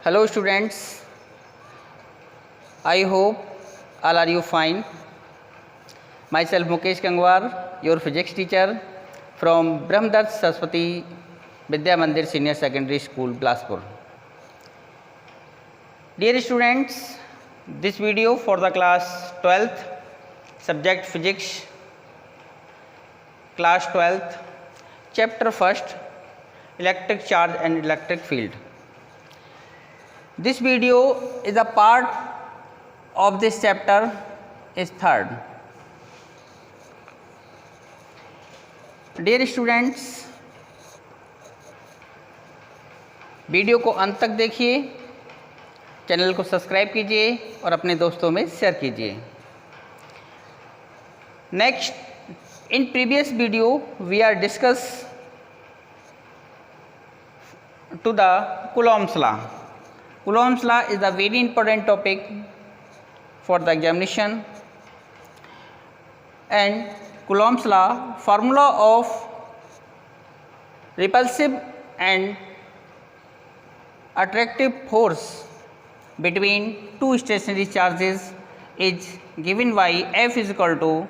Hello students, I hope all are you fine. Myself Mukesh Gangwar, your physics teacher from Brahmdatta Saraswati Vidya Mandir Senior Secondary School, Bilaspur. Dear students, this video for the class 12th, subject physics, class 12th, chapter 1st, electric charge and electric field. This video is a part of this chapter is third. Dear students, video को अंत तक देखिए, channel को subscribe कीजिए और अपने दोस्तों में शेयर कीजिए. Next, in previous video we are discuss to the Coulomb's law. Coulomb's law is a very important topic for the examination, and Coulomb's law, formula of repulsive and attractive force between two stationary charges is given by F is equal to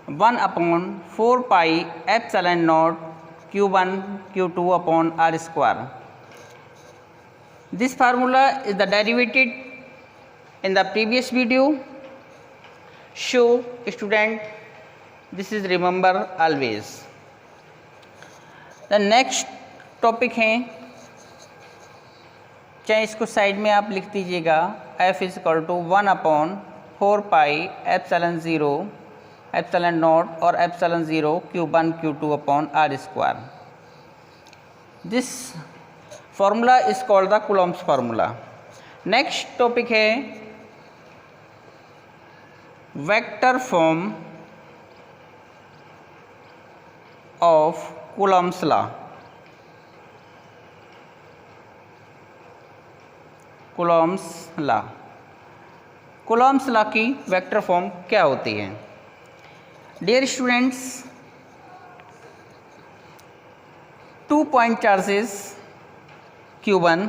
1 upon 4 pi epsilon naught q1 q2 upon r square. This formula is the derivated in the previous video. So student, this is remember always. The next topic है, चाहे इसको side में आप लिख दीजिएगा, f is equal to 1 upon 4 pi epsilon 0 epsilon naught और epsilon 0 q1 q2 upon r square. This formula is called the Coulomb's formula. Next topic है vector form of Coulomb's law. Coulomb's law. Coulomb's law की vector form क्या होती है? Dear students, 2 point charges q1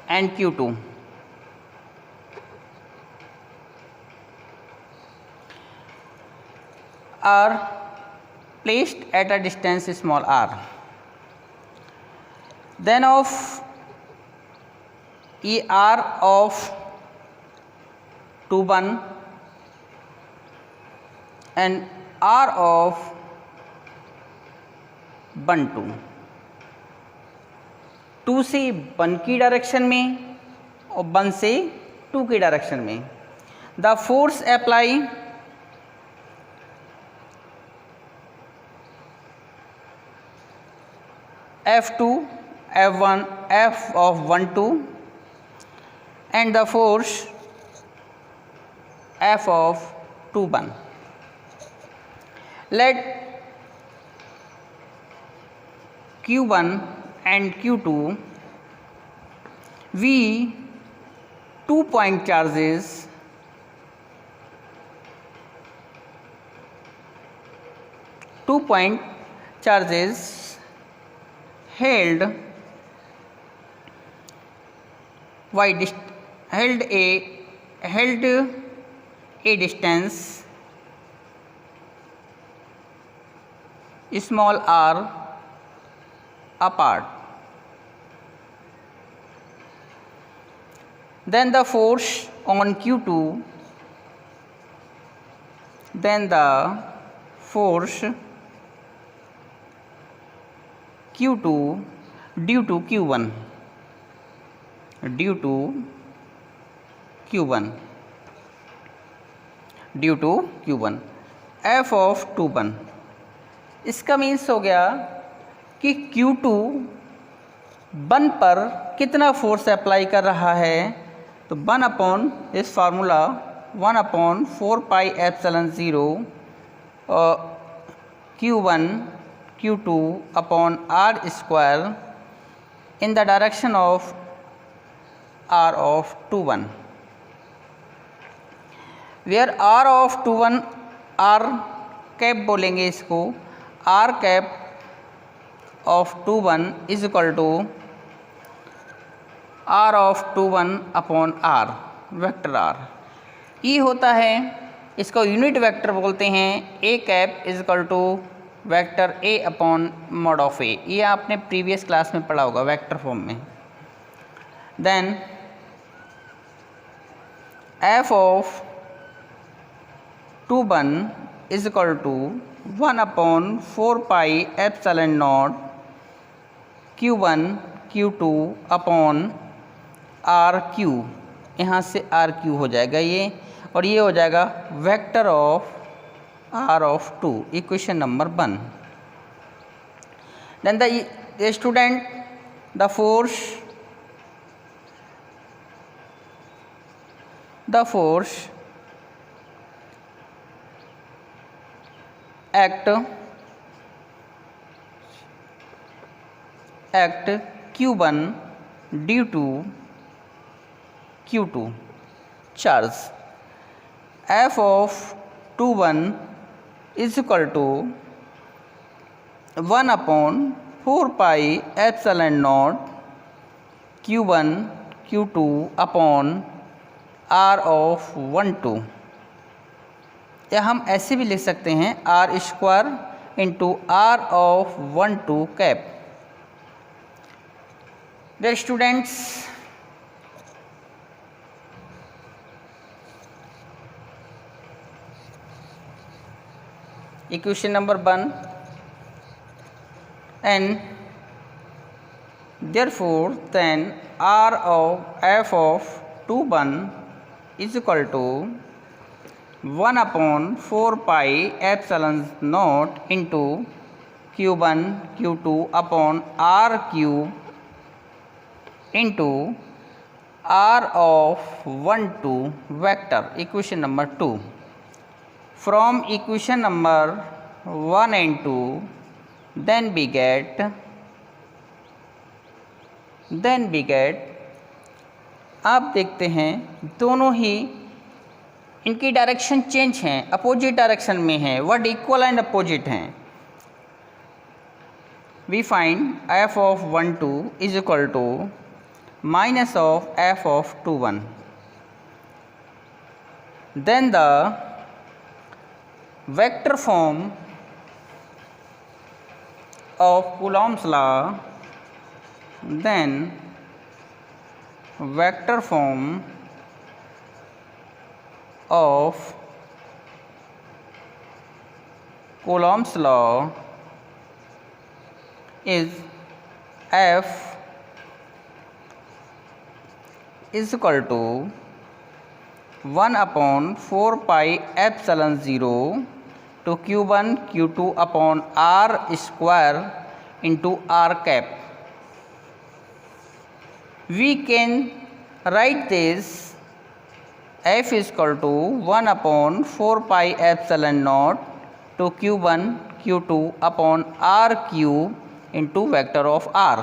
and q2 are placed at a distance small r. Then of ER of 2 1 and R of 1 2, 2 से 1 की direction में और 1 से 2 की डायरेक्शन में. The force apply F2 F1 F of 1 2 and the force F of 2 1. Let q1 and q2 we 2 point charges held a distance small r apart. Then the force on q2, then the force q2 due to q1 due to q1 f of 2 1. इसका means हो गया कि q2 1 पर कितना force apply कर रहा है, तो 1 अपॉन इस formula 1 upon 4 pi epsilon 0 q1 q2 upon r square in the direction of r of 2 1, where r of 2 1 r cap बोलेंगे इसको, r cap of 2 1 is equal to r of 2 1 upon r, vector r। E होता है, इसको unit vector बोलते हैं, a cap is equal to vector a upon mod of a। ये आपने previous class में पढ़ा होगा वेक्टर फॉर्म में। Then f of 2 1 is equal to 1 upon 4 pi epsilon not q1 q2 upon R Q, यहाँ से आर क्यू हो जाएगा ये, और ये हो जाएगा vector of R of 2, equation number 1। Then the student the force act q1 due to q2 charge f of 2 1 is equal to 1 upon 4 pi epsilon naught q1 q2 upon r of 1 2, या हम ऐसे भी लिख सकते हैं R square into R of 1 2 cap. Dear students, equation number 1 and therefore then R of F of 2 1 is equal to 1 upon 4 pi epsilon not into q1 q2 upon R cube into R of 1 2 vector, equation number 2। From equation number 1 and 2 then we get आप देखते हैं दोनों ही इनकी direction change हैं, opposite direction में हैं, word equal and opposite हैं। We find F of 1 2 is equal to minus of F of 2 1। Then the vector form of Coulomb's law, then vector form of Coulomb's law is F is equal to 1 upon 4 pi epsilon 0 to q1 q2 upon r square into r cap। We can write this f is equal to 1 upon 4 pi epsilon naught to q1 q2 upon r cube into vector of r।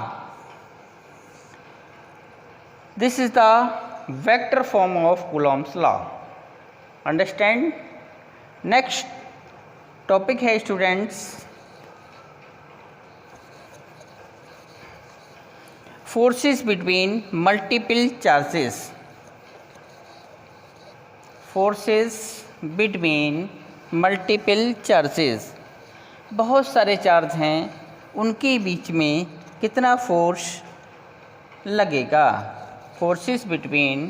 This is the vector form of Coulomb's law। Understand? Next topic है students forces between multiple charges। Forces between multiple charges, बहुत सारे charge हैं, उनके बीच में कितना force लगेगा। Forces between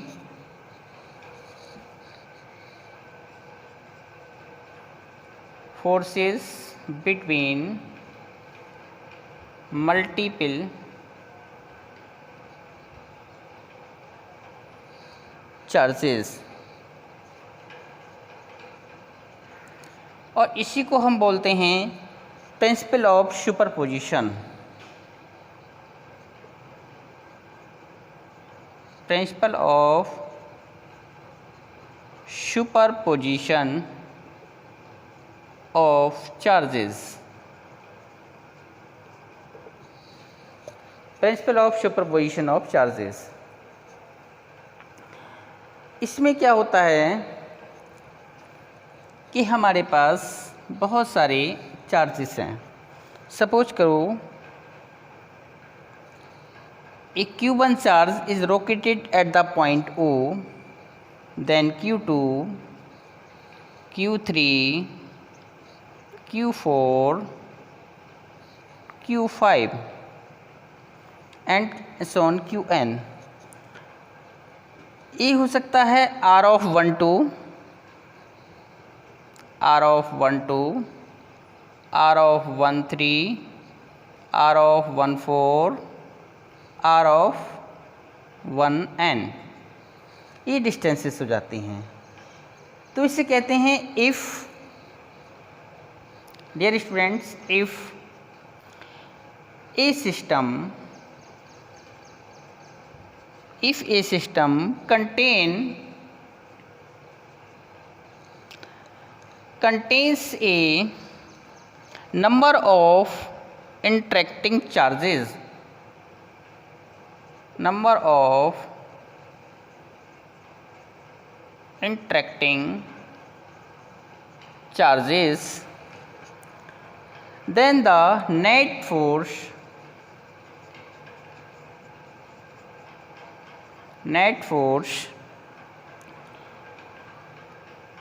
multiple charges, और इसी को हम बोलते हैं principle of superposition. Principal of superposition of charges. Principal of superposition of charges, इसमें क्या होता है कि हमारे पास बहुत सारे चार्जेस हैं। सपोज करो A Q1 charge is located at the point O, then Q2, Q3, Q4, Q5 and so on Qn. ये हो सकता है R of 1 2, R of 1 2, R of 1 3, R of 1 4, R of 1 n. ये distances हो जाती हैं। तो इसे कहते हैं if, dear students, if a system contains a number of interacting charges, then the net force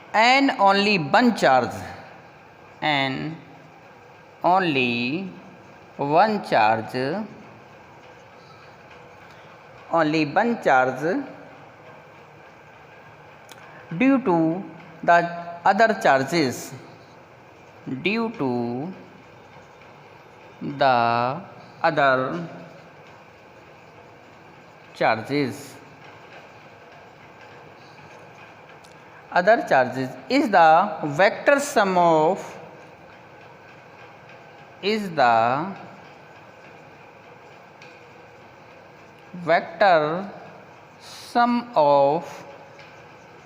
and only one charge due to the other charges, other charges is the vector sum of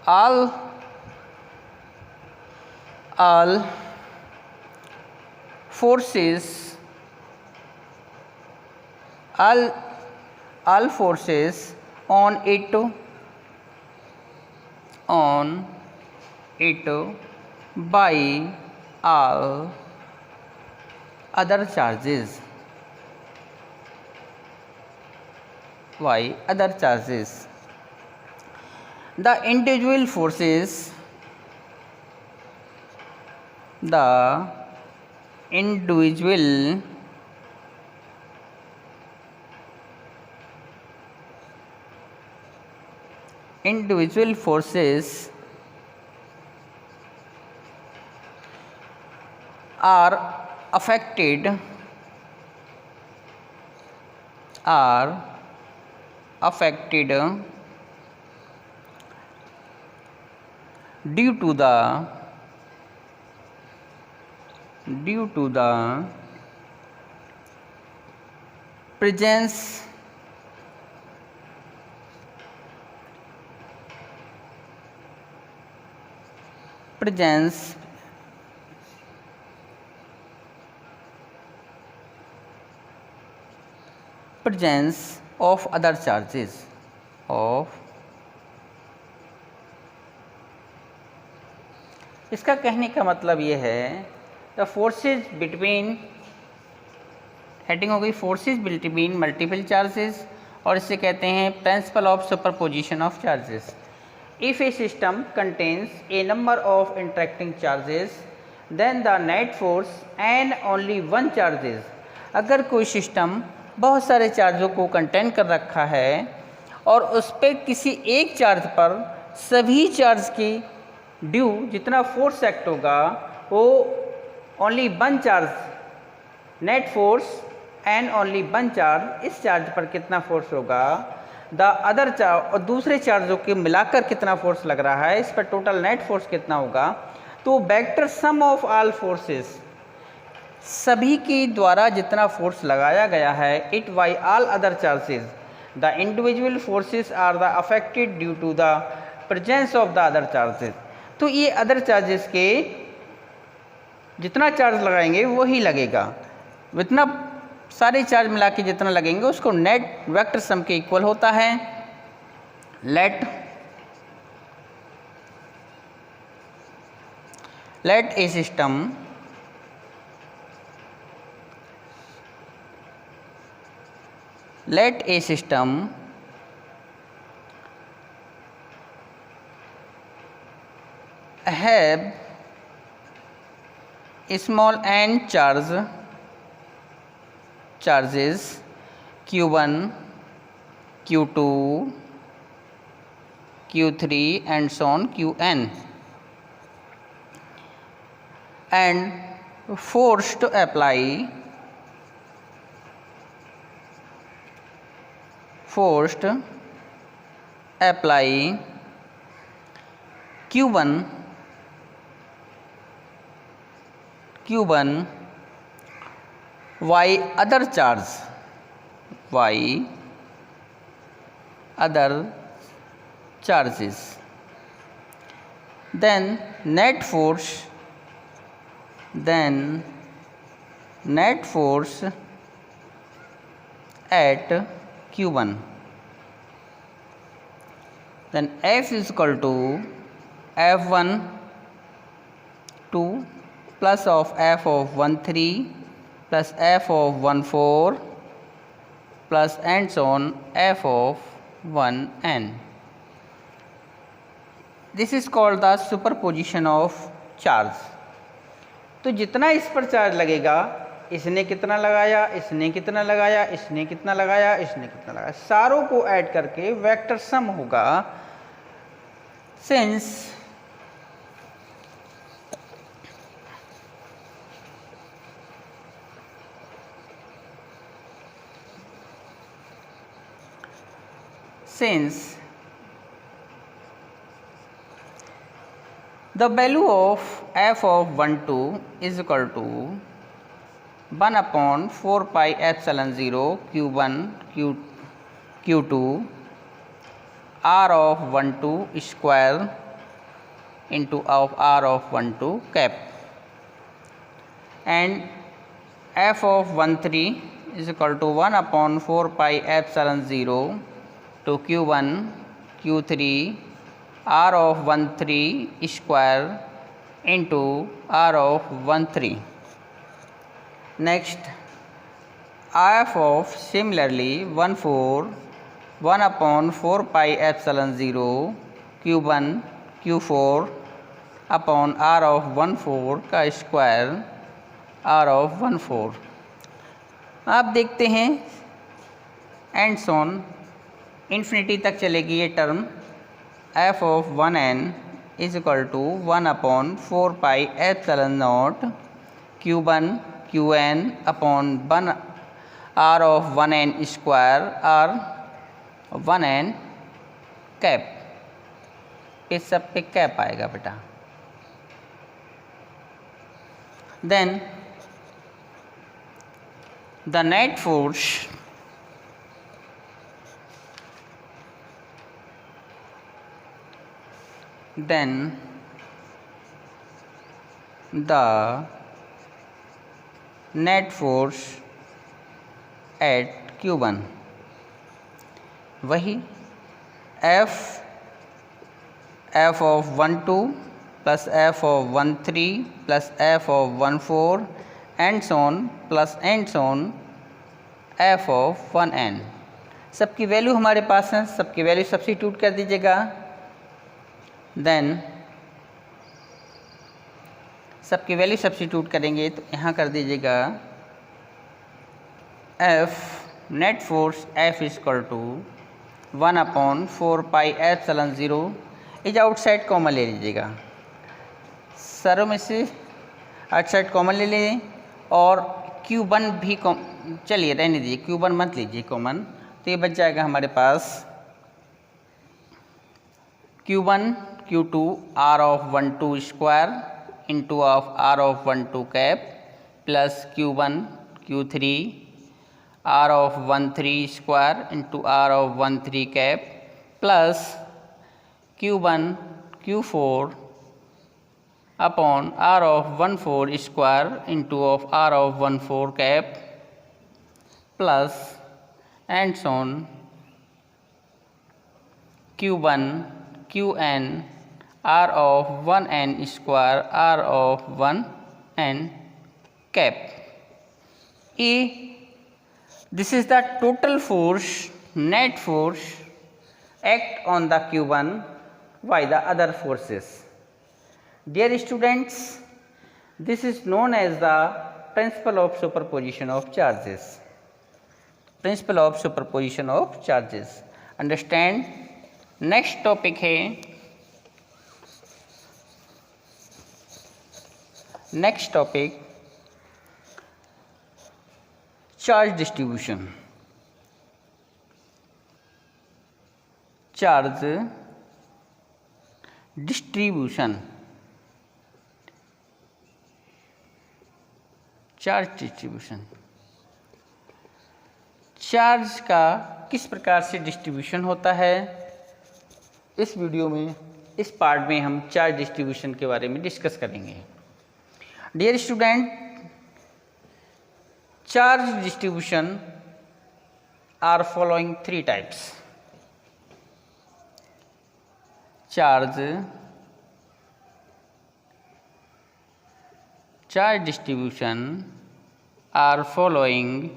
all forces on it by all other charges. The individual forces are affected due to the presence of other charges इसका कहने का मतलब ये है the forces between, heading हो गई forces between multiple charges, और इसे कहते हैं principle of superposition of charges. If a system contains a number of interacting charges then the net force and only one charges, अगर कोई सिस्टम बहुत सारे चार्जों को कंटेन कर रखा है और उस पर किसी एक चार्ज पर सभी चार्ज की ड्यू जितना फोर्स एक्ट होगा वो only one charge, net force and only one charge, इस चार्ज पर कितना फोर्स होगा, द अदर चार्ज और दूसरे चार्जों के मिलाकर कितना फोर्स लग रहा है, इस पर टोटल नेट फोर्स कितना होगा, तो vector sum of all forces, सभी के द्वारा जितना फोर्स लगाया गया है, it by all other charges, the individual forces are the affected due to the presence of the other charges. तो ये अदर चार्जेस के जितना चार्ज लगाएंगे वही लगेगा, इतना सारे चार्ज मिला के जितना लगेंगे उसको नेट वेक्टर सम के इक्वल होता है। Let a system let a system have small n charges q1, q2, q3 and so on qn, and forced to apply q1 y other charges, then net force at q1, then F is equal to F1 2 plus of F of 1 3 plus F of 1 4 plus and so on F of 1 n. This is called the superposition of charge. तो जितना इस पर charge लगेगा, इसने कितना लगाया, इसने कितना लगाया, इसने कितना लगाया, इसने कितना लगाया, सारों को ऐड करके वेक्टर सम होगा. Since the value of f of 1 2 is equal to 1 upon 4 pi epsilon 0 q1 q2 r of 1 2 square into of r of 1 2 cap, and f of 1 3 is equal to 1 upon 4 pi epsilon 0 to q1 q3 r of 1 3 square into r of 1 3. Next, f of similarly 1 4 1 upon 4 pi epsilon 0 q1 q4 upon r of 1 4 का square r of 1 4. आप देखते हैं and Son infinity तक चलेगी ये term. f of 1n is equal to 1 upon 4 pi epsilon naught q1 qn upon 1 r of 1n square r 1n cap. इस सब पे कैप आएगा बेटा. Then the net force at q1 वही f of 1 2 plus f of 1 3 plus f of 1 4 and so on plus and so on f of 1 n. सबकी value हमारे पास है, सबकी वैल्यू सब्स्टिट्यूट कर दीजिएगा. देन सबकी वैल्यू सब्स्टिट्यूट करेंगे तो यहाँ कर दीजिएगा f net force f is equal to 1 upon 4 pi epsilon 0 is outside common ले लीजिएगा. सारों में से आउटसाइड कॉमन ले लें और Q1 भी चलिए रहने दीजिए, Q1 मत लीजिए कॉमन. तो ये बच जाएगा हमारे पास Q1 Q2 R of 1 2 square into of R of 1 2 cap plus Q1 Q3 R of 1 3 square into R of 1 3 cap plus Q1 Q4 upon R of 1 4 square into of R of 1 4 cap plus and so on Q1 Qn R of 1 n square R of 1 n cap. ये This is the total force, net force act on the Q1 by the other forces. Dear students, this is known as the principle of superposition of charges. Principle of superposition of charges. Understand? Next topic है, next topic charge distribution. Charge distribution. Charge distribution. Charge का किस प्रकार से distribution होता है, इस video में, इस पार्ट में हम चार्ज डिस्ट्रीब्यूशन के बारे में डिस्कस करेंगे. Dear student, charge distribution are following 3 types. Charge distribution are following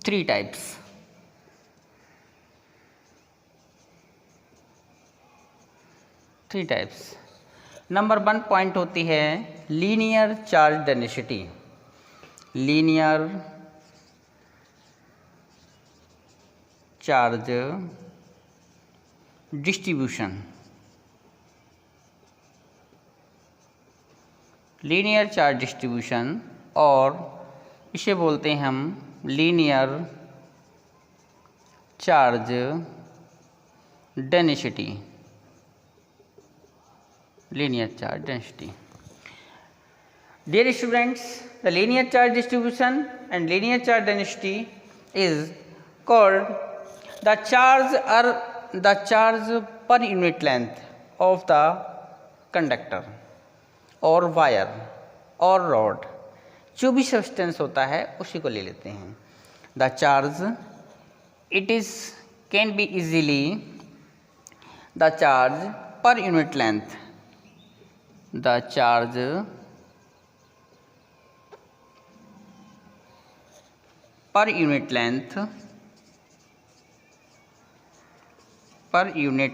3 types. Number 1 point होती है linear charge density. Linear charge distribution. Linear charge distribution, और इसे बोलते हैं हम linear charge density. Linear charge density. Dear students, the linear charge distribution and linear charge density is called the charge per unit length of the conductor और wire और rod. जो भी substance होता है उसी को ले लेते हैं. The charge it is can be easily the charge per unit length. The charge per unit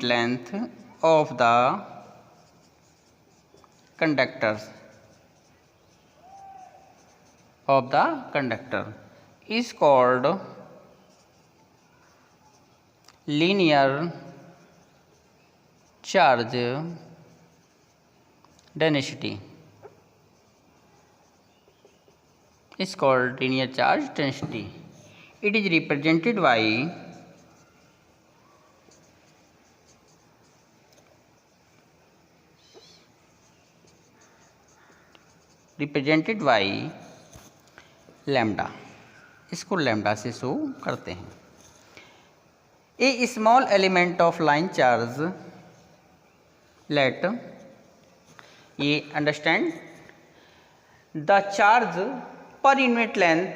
length of the conductor is called linear charge density. Is called linear charge density. It is represented by lambda. इसको lambda से show करते हैं. A small element of line charge let, ये understand, the charge per unit length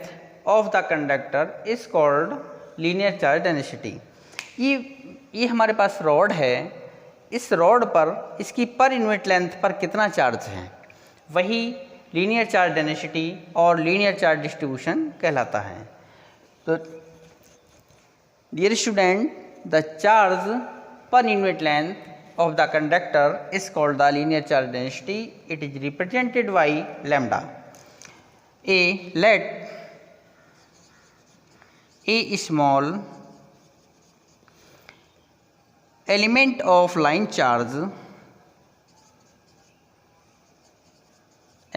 of the conductor is called linear charge density. ये हमारे पास rod है. इस rod पर इसकी पर यूनिट लेंथ पर कितना चार्ज है, वही लीनियर चार्ज डेंसिटी और लीनियर चार्ज डिस्ट्रीब्यूशन कहलाता है. तो dear student, the charge per unit length of the conductor is called the linear charge density. It is represented by lambda. Let a small element of line charge,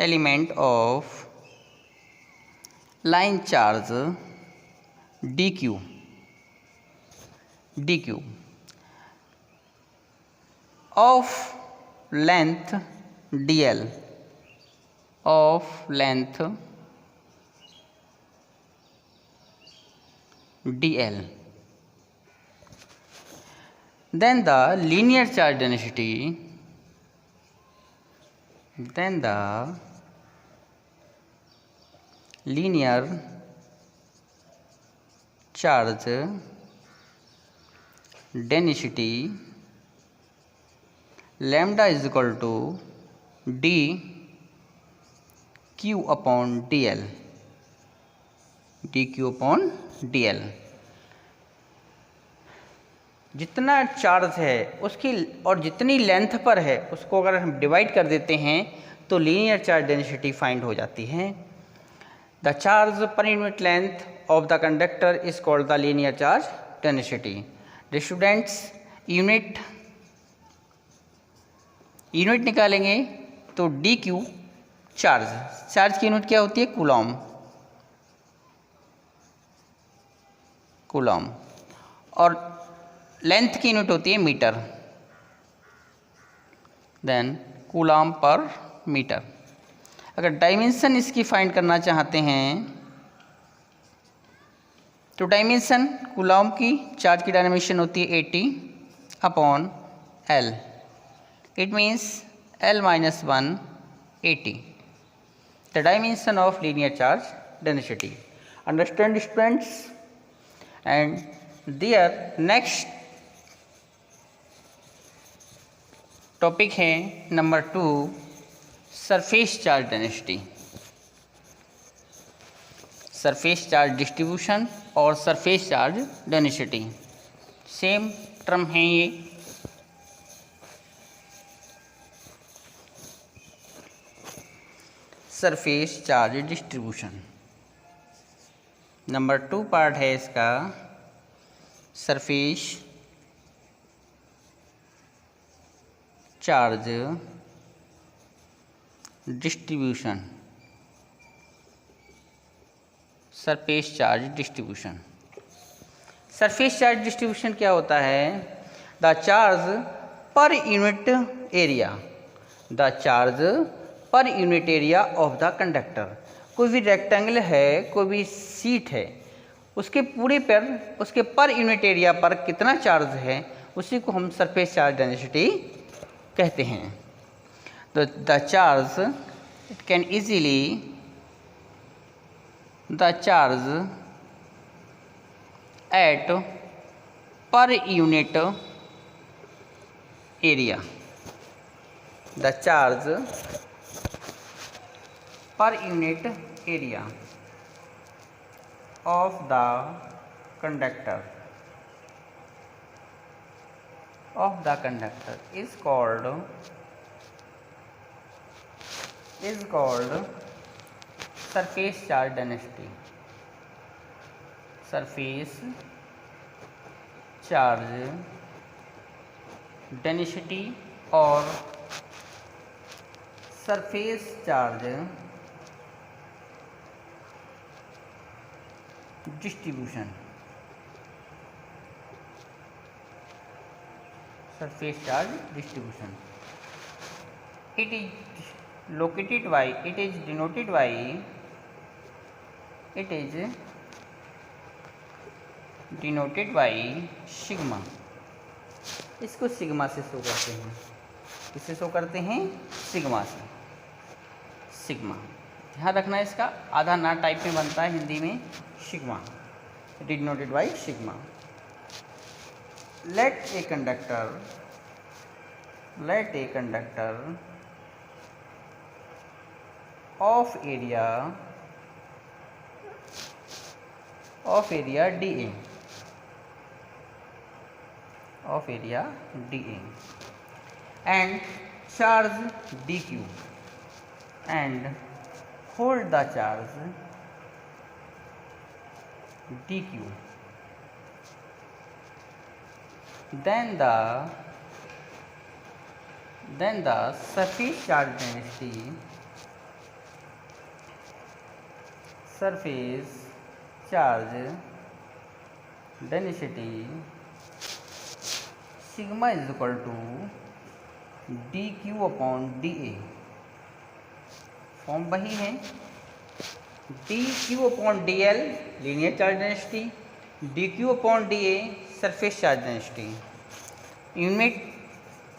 element of line charge dq of length dl, of length dl, then the linear charge density, then the linear charge density lambda is equal to d q upon dl. D Q upon D L. जितना charge है उसकी और जितनी length पर है उसको अगर हम डिवाइड कर देते हैं तो लीनियर चार्ज डेंसिटी फाइंड हो जाती है। The charge per unit length of the conductor is called the linear charge density. The students unit निकालेंगे तो डी क्यू चार्ज की यूनिट क्या होती है? कूलॉम। और लेंथ की यूनिट होती है metre. Then Coulomb per metre. अगर डायमेंशन इसकी फाइंड करना चाहते हैं तो डायमेंशन कूलॉम की चार्ज की डायमेंशन होती है 80 upon L. It means L minus 1 80, the dimension of linear charge density. Understand students? And their next topic है number 2 surface charge density. Surface charge distribution और surface charge density same term है ये। Surface charge distribution number 2 part है इसका surface charge distribution. Surface charge distribution. Surface charge distribution क्या होता है? The charge per unit area, the charge per unit area of the conductor. कोई भी rectangle है, कोई भी सीट है, उसके पूरे पर उसके पर यूनिट एरिया पर कितना चार्ज है उसी को हम सरफेस चार्ज डेंसिटी कहते हैं। तो the charge it can easily the charge at पर unit area, the charge per unit area of the conductor is called surface charge density. Surface charge density और surface charge distribution। surface charge distribution, it is located by, it is denoted by, it is denoted by sigma। इसको sigma से show करते हैं। किससे show करते हैं? Sigma से। Sigma ध्यान रखना, इसका आधा ना टाइप में बनता है हिंदी में sigma, denoted by sigma. Let a conductor of area dA and charge dQ and hold the charge dQ, then the surface charge density sigma is equal to dQ upon dA। Form वही है, dQ upon dl linear charge density, dQ upon dA surface charge density. Unit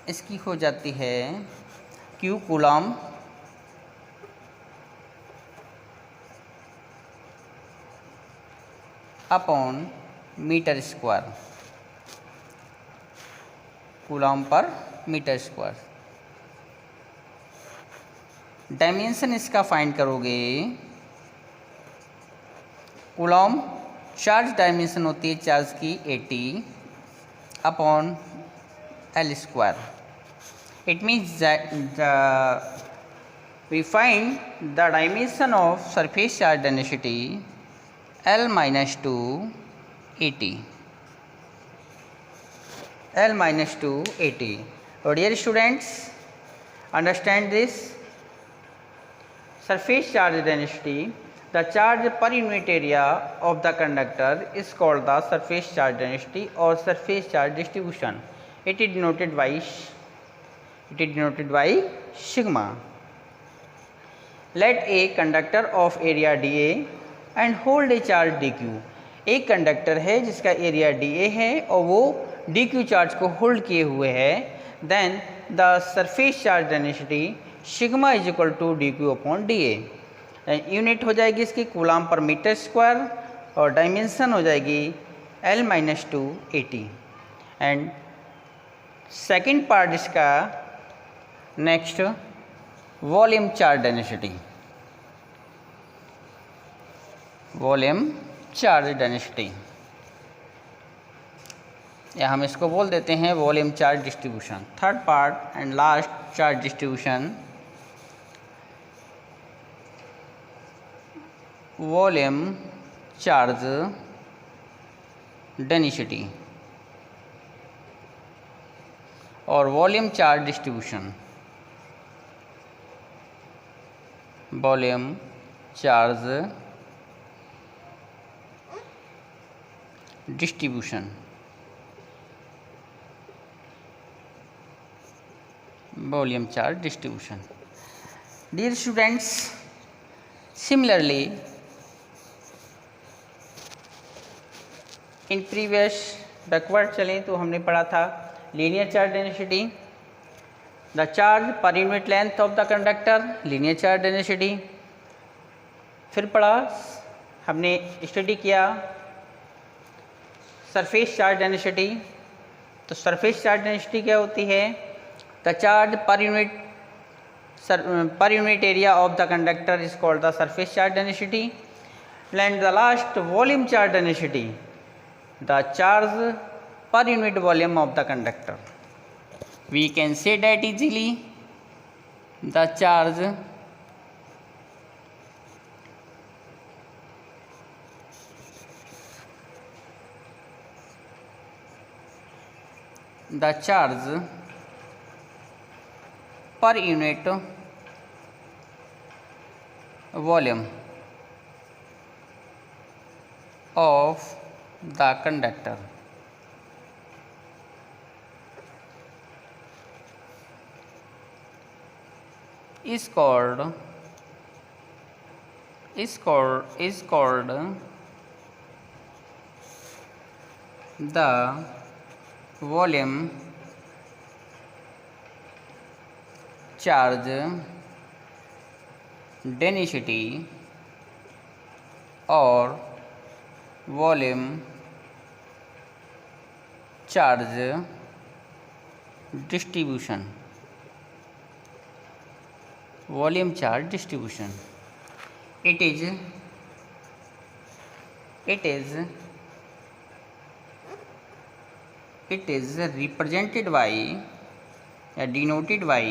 इसकी हो जाती है Q coulomb upon metre square, coulomb per metre square. Dimension इसका find करोगे coulomb charge dimension होती है चार्ज की 80 upon L square. It means that we find the dimension of surface charge density L minus 2 AT. L minus 2 AT. So dear students, understand this. Surface charge density, the charge per unit area of the conductor is called the surface charge density or surface charge distribution. It is denoted by sigma. Let a conductor of area dA and hold a charge dq. एक conductor है जिसका area dA है और वो dq charge को hold किए हुए है. Then the surface charge density sigma is equal to dq upon dA. Unit हो जाएगी इसकी कूलम पर मीटर स्क्वायर और डायमेंशन हो जाएगी L minus 2 AT. And second part इसका next volume charge density. Volume charge density या हम इसको बोल देते हैं volume charge distribution. Third part and last charge distribution volume charge density और volume charge distribution. Volume charge distribution. Volume charge distribution. Dear students, similarly in previous backward चलें तो हमने पढ़ा था linear charge density, the charge per unit length of the conductor, linear charge density. फिर पढ़ा हमने study किया सरफेस चार्ज डेंसिटी. तो सरफेस चार्ज डेंसिटी क्या होती है? The charge per unit area of the conductor is called the surface charge density. And the last volume charge density, the charge per unit volume of the conductor. We can say that easily the charge per unit volume of the conductor is called the volume charge density or volume charge distribution. Volume charge distribution. It is represented by denoted by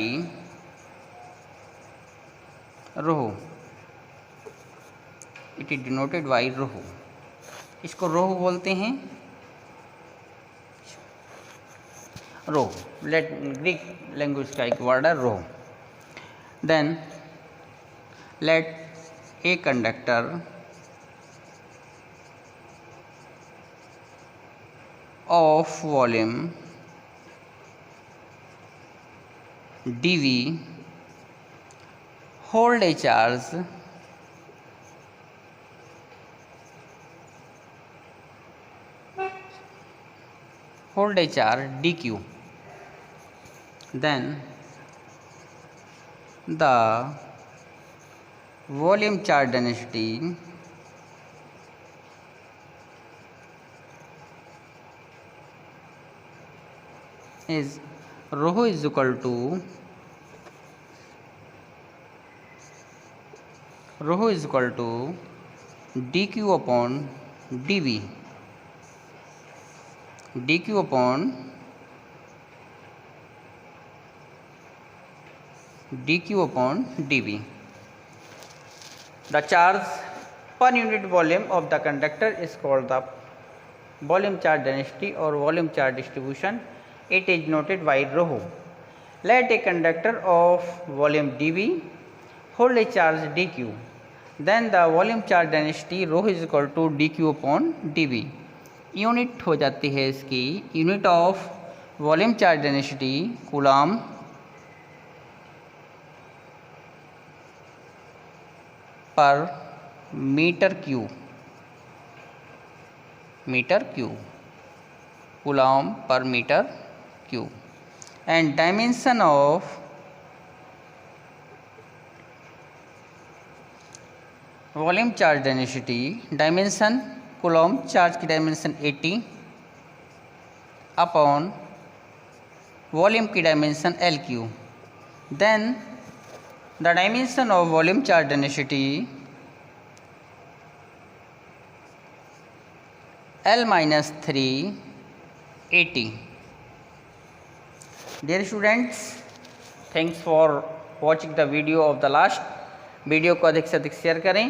rho. It is denoted by rho. इसको rho बोलते हैं. रो, late Greek language का एक word है rho. Then let a conductor of volume dV hold a charge dq. Then the volume charge density is rho is equal to D Q upon D V, D Q upon dV. The charge per unit volume of the conductor is called the volume charge density or volume charge distribution. It is noted by rho. Let a conductor of volume dV hold a charge dq, then the volume charge density rho is equal to dq upon dV. Unit हो जाती है इसकी, unit of volume charge density coulomb per metre cube, coulomb per metre cube. And dimension of volume charge density, dimension coulomb charge की dimension 80 upon volume की dimension L cube. Then the dimension of volume charge density L minus 3 80. Dear students, thanks for watching the video of the last. Video को अधिक से अधिक share करें.